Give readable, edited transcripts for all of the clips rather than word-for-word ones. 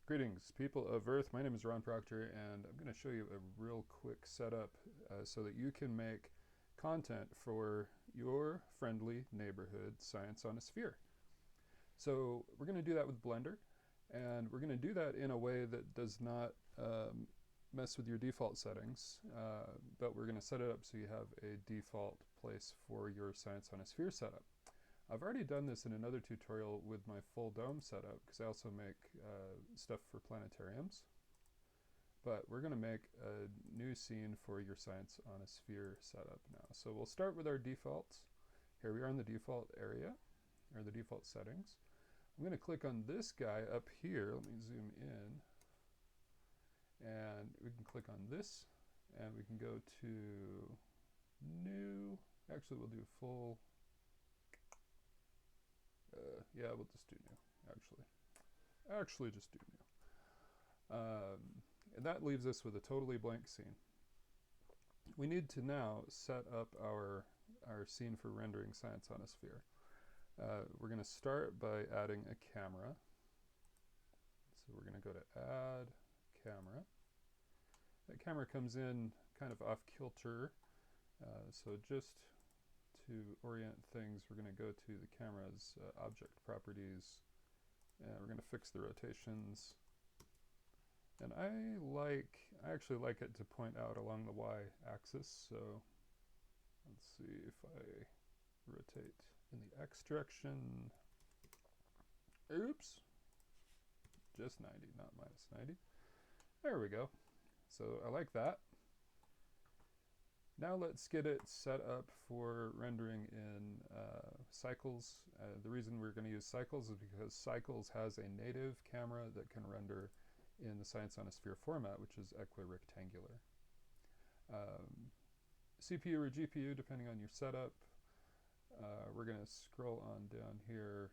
Greetings, people of Earth. My name is Ron Proctor, and I'm going to show you a real quick setup so that you can make content for your friendly neighborhood science on a sphere. So we're going to do that with Blender, and we're going to do that in a way that does not mess with your default settings, but we're going to set it up so you have a default place for your science on a sphere setup. I've already done this in another tutorial with my full dome setup because I also make stuff for planetariums. But we're going to make a new scene for your science on a sphere setup now. So we'll start with our defaults. Here we are in the default area, or the default settings. I'm going to click on this guy up here. Let me zoom in. And we can click on this, and we can go to new. Actually, we'll do full. Yeah, we'll just do new, actually. Actually, just do new. And that leaves us with a totally blank scene. We need to now set up our scene for rendering science on a sphere. We're going to start by adding a camera. So we're going to go to Add Camera. That camera comes in kind of off kilter. So just to orient things, we're going to go to the camera's object properties, and we're going to fix the rotations. And I actually like it to point out along the y-axis, so let's see if I rotate in the x direction. Oops, just 90, not minus 90. There we go. So I like that. Now let's get it set up for rendering in Cycles. The reason we're going to use Cycles is because Cycles has a native camera that can render in the Science on a Sphere format, which is equirectangular. CPU or GPU, depending on your setup. We're going to scroll on down here.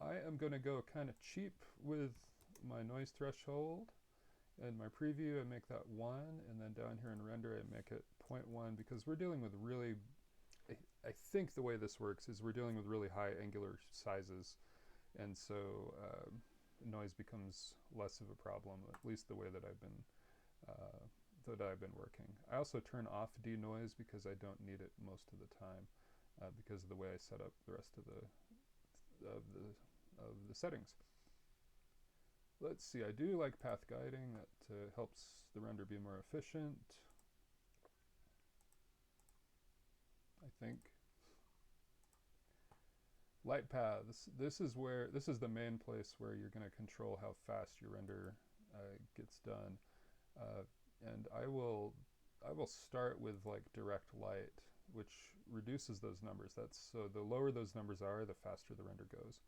I am going to go kind of cheap with my noise threshold. In my preview, I make that 1, and then down here in render, I make it 0.1, because we're dealing with really, I think the way this works is we're dealing with really high angular sizes, and so noise becomes less of a problem, at least the way that I've been working. I also turn off denoise because I don't need it most of the time, because of the way I set up the rest of the settings. Let's see, I do like path guiding. That helps the render be more efficient, I think. Light paths. This is the main place where you're going to control how fast your render gets done. And I will start with like direct light, which reduces those numbers. So the lower those numbers are, the faster the render goes.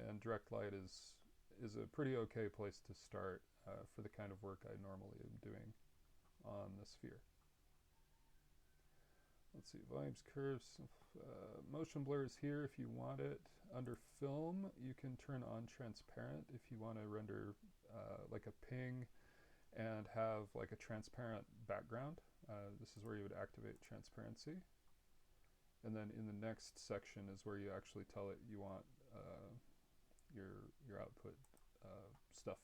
And direct light is a pretty okay place to start for the kind of work I normally am doing on the sphere. Let's see, volumes, curves, motion blur is here if you want it. Under film, you can turn on transparent if you want to render like a ping and have like a transparent background. This is where you would activate transparency. And then in the next section is where you actually tell it you want your output stuff,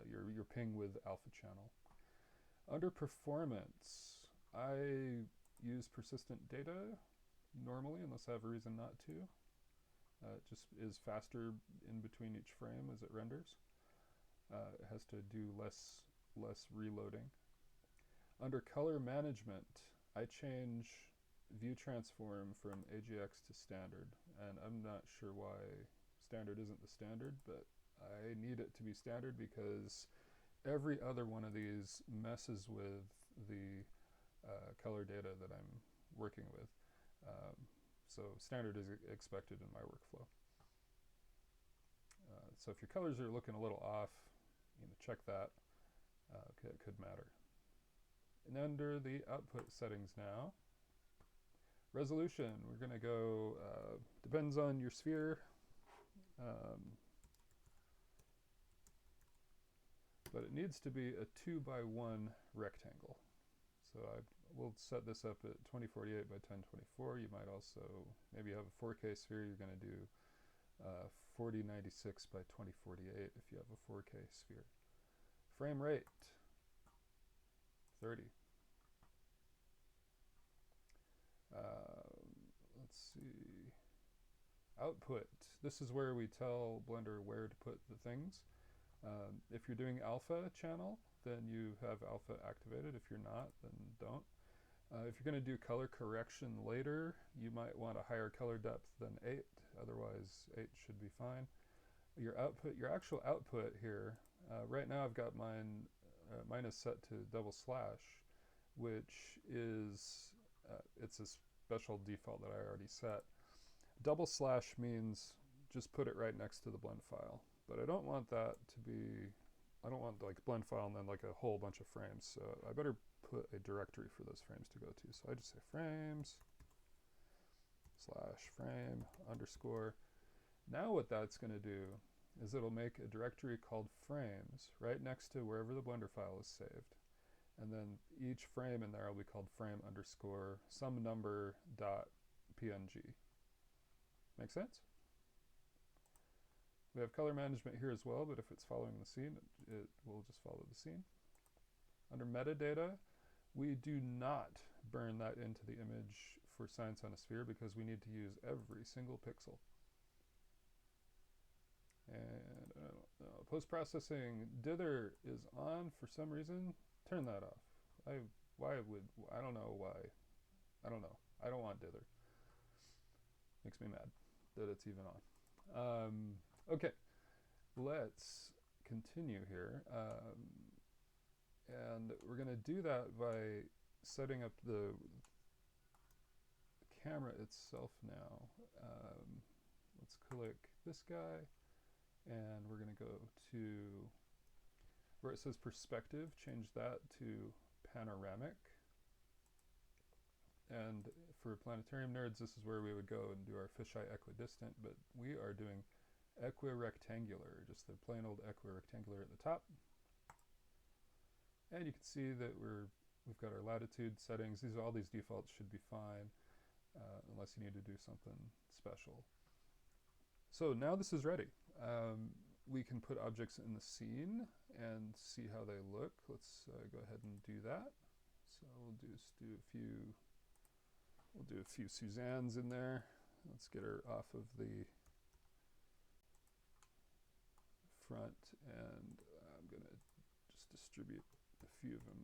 your ping with alpha channel. Under performance, I use persistent data normally, unless I have a reason not to. It just is faster in between each frame as it renders. It has to do less reloading. Under color management, I change view transform from AGX to standard, and I'm not sure why standard isn't the standard, but I need it to be standard because every other one of these messes with the color data that I'm working with. So standard is expected in my workflow. So if your colors are looking a little off, check that. It could matter. And under the output settings now, resolution, we're going to go, depends on your sphere, but it needs to be a 2x1 rectangle. So we'll set this up at 2048 by 1024. You might also, maybe you have a 4K sphere, you're going to do 4096 by 2048 if you have a 4K sphere. Frame rate, 30. Let's see. Output. This is where we tell Blender where to put the things. If you're doing alpha channel, then you have alpha activated. If you're not, then don't. If you're going to do color correction later, you might want a higher color depth than 8. Otherwise, 8 should be fine. Your output, your actual output here, right now I've got mine is set to double slash, which is, it's a special default that I already set. Double slash means just put it right next to the blend file. But I don't want that to be, I don't want like blend file and then like a whole bunch of frames. So I better put a directory for those frames to go to. So I just say frames / frame _. Now what that's going to do is it'll make a directory called frames right next to wherever the Blender file is saved. And then each frame in there will be called frame _ some number .png. Make sense? We have color management here as well, but if it's following the scene, it will just follow the scene. Under metadata, we do not burn that into the image for Science on a Sphere because we need to use every single pixel. And post-processing dither is on for some reason. Turn that off. I don't know why. I don't know. I don't want dither. Makes me mad that it's even on. Okay, let's continue here. And we're going to do that by setting up the camera itself now. Let's click this guy, and we're going to go to where it says perspective, change that to panoramic. And for planetarium nerds, this is where we would go and do our fisheye equidistant, but we are doing equirectangular, just the plain old equirectangular at the top. And you can see that we've got our latitude settings. All these defaults should be fine, unless you need to do something special. So now this is ready. We can put objects in the scene and see how they look. Let's go ahead and do that. So we'll just do a few Suzannes in there. Let's get her off of the front, and I'm going to just distribute a few of them.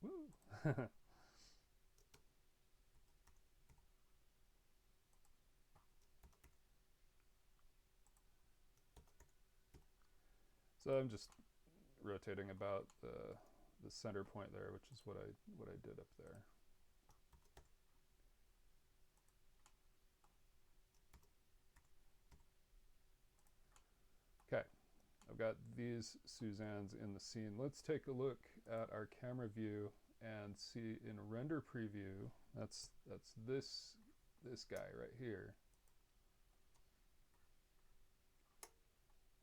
Woo! So I'm just rotating about the center point there, which is what I did up there. Okay, I've got these Suzannes in the scene. Let's take a look at our camera view and see in render preview. That's this guy right here.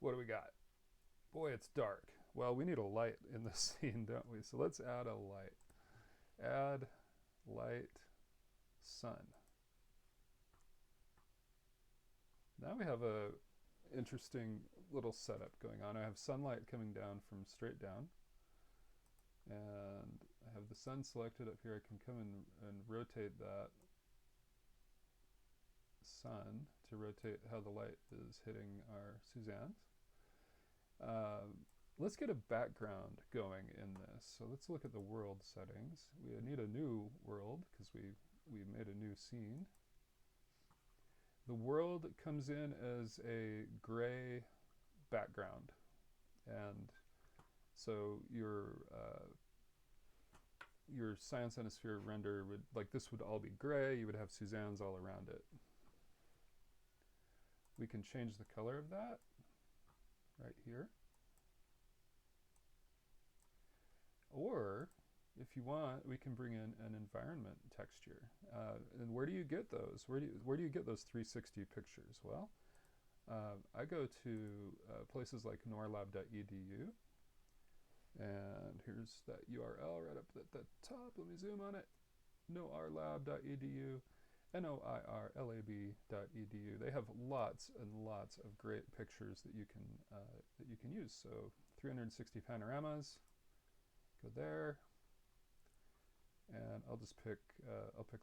What do we got? Boy, it's dark. Well, we need a light in the scene, don't we? So let's add a light. Add light sun. Now we have a interesting little setup going on. I have sunlight coming down from straight down, and I have the sun selected up here. I can come and rotate that sun to rotate how the light is hitting our Suzannes. Let's get a background going in this. So let's look at the world settings. We need a new world because we made a new scene. The world comes in as a gray background, and so your Science on a Sphere render would, like, this would all be gray. You would have Suzannes all around it. We can change the color of that right here. Or, if you want, we can bring in an environment texture. And where do you get those? Where do you get those 360 pictures? Well, I go to places like NOIRLab.edu, and here's that URL right up at the top. Let me zoom on it. NOIRLab.edu, NOIRLab.edu. They have lots and lots of great pictures that you can use. So 360 panoramas, go there, and I'll pick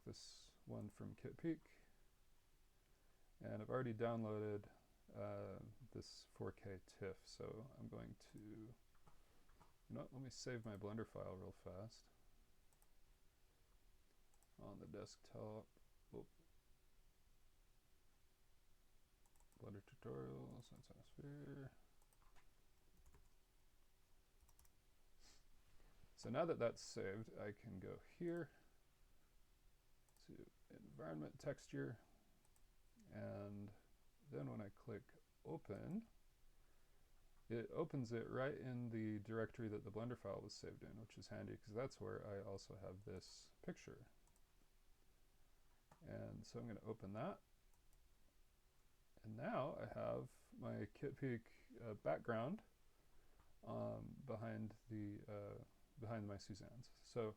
this one from Kit Peak, and I've already downloaded this 4K TIFF, so I'm going to, let me save my Blender file real fast on the desktop. Oh. Blender tutorial, Science on a Sphere. So now that that's saved, I can go here to environment texture, and then when I click open, it opens it right in the directory that the Blender file was saved in, which is handy because that's where I also have this picture. And so I'm going to open that. And now I have my Kit Peak background behind my Suzanne's. So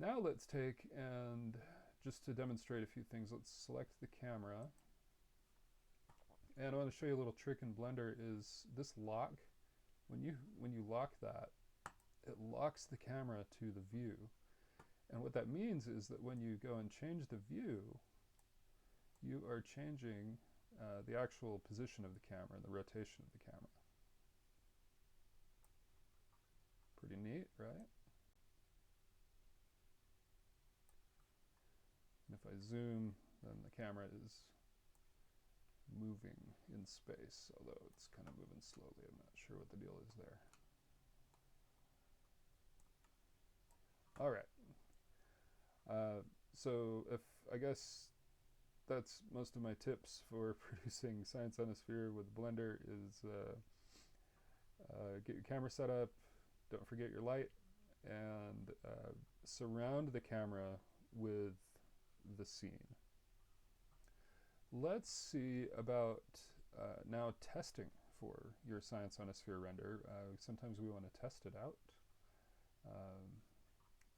now let's take, and just to demonstrate a few things, let's select the camera. And I want to show you a little trick in Blender is this lock. When you lock that, it locks the camera to the view. And what that means is that when you go and change the view, you are changing the actual position of the camera and the rotation of the camera. Pretty neat, right? And if I zoom, then the camera is moving in space, although it's kind of moving slowly. I'm not sure what the deal is there. All right. So I guess that's most of my tips for producing Science on a Sphere with Blender is get your camera set up, don't forget your light, and surround the camera with the scene. Let's see about now testing for your Science on a Sphere render. Sometimes we want to test it out.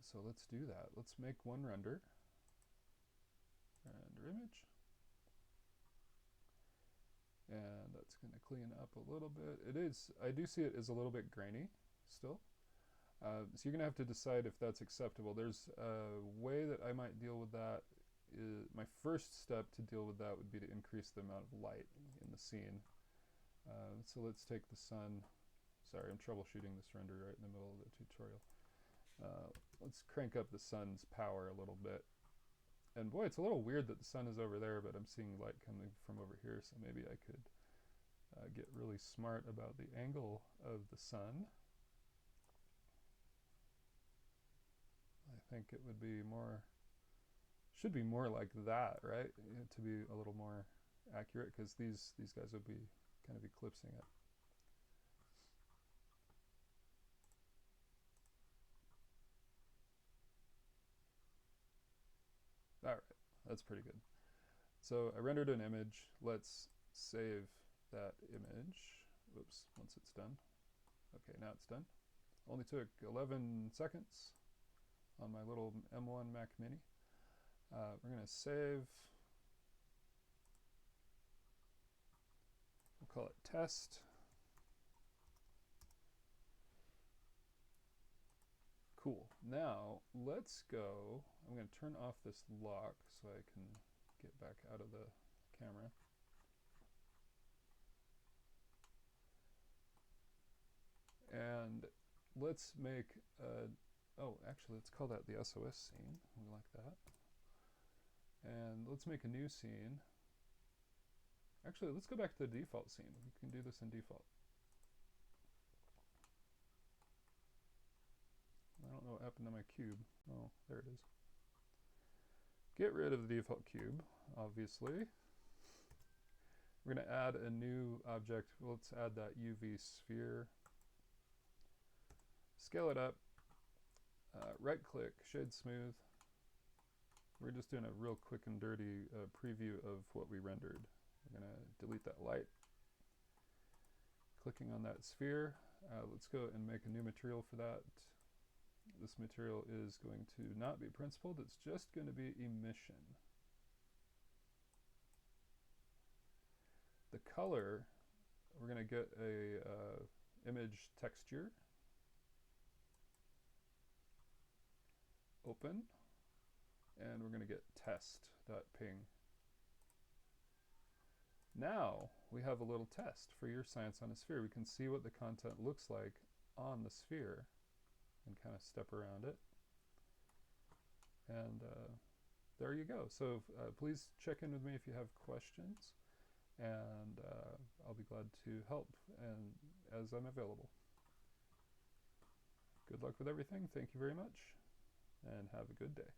So let's do that. Let's make one render. Render image. And that's going to clean up a little bit. I do see it is a little bit grainy still. So you're going to have to decide if that's acceptable. There's a way that I might deal with that. My first step to deal with that would be to increase the amount of light in the scene. So let's take the sun. Sorry, I'm troubleshooting this render right in the middle of the tutorial. Let's crank up the sun's power a little bit. And boy, it's a little weird that the sun is over there, but I'm seeing light coming from over here, so maybe I could get really smart about the angle of the sun. I think it would be should be more like that, right? To be a little more accurate, because these guys would be kind of eclipsing it. All right, that's pretty good. So I rendered an image. Let's save that image. Oops, once it's done. Okay, now it's done. Only took 11 seconds on my little M1 Mac Mini. We're going to save. We'll call it test. Cool. Now let's go. I'm going to turn off this lock so I can get back out of the camera. And let's make actually let's call that the SOS scene. We like that. And let's make a new scene. Actually, let's go back to the default scene. We can do this in default. I don't know what happened to my cube. Oh, there it is. Get rid of the default cube, obviously. We're going to add a new object. Let's add that UV sphere. Scale it up. Right-click, shade smooth. We're just doing a real quick and dirty preview of what we rendered. We're going to delete that light. Clicking on that sphere. Let's go and make a new material for that. this material is going to not be principled, it's just going to be emission. The color, we're going to get a image texture, open, and we're going to get test.ping. Now we have a little test for your science on a sphere. We can see what the content looks like on the sphere and kind of step around it. And there you go. So please check in with me if you have questions, and I'll be glad to help and as I'm available. Good luck with everything. Thank you very much, and have a good day.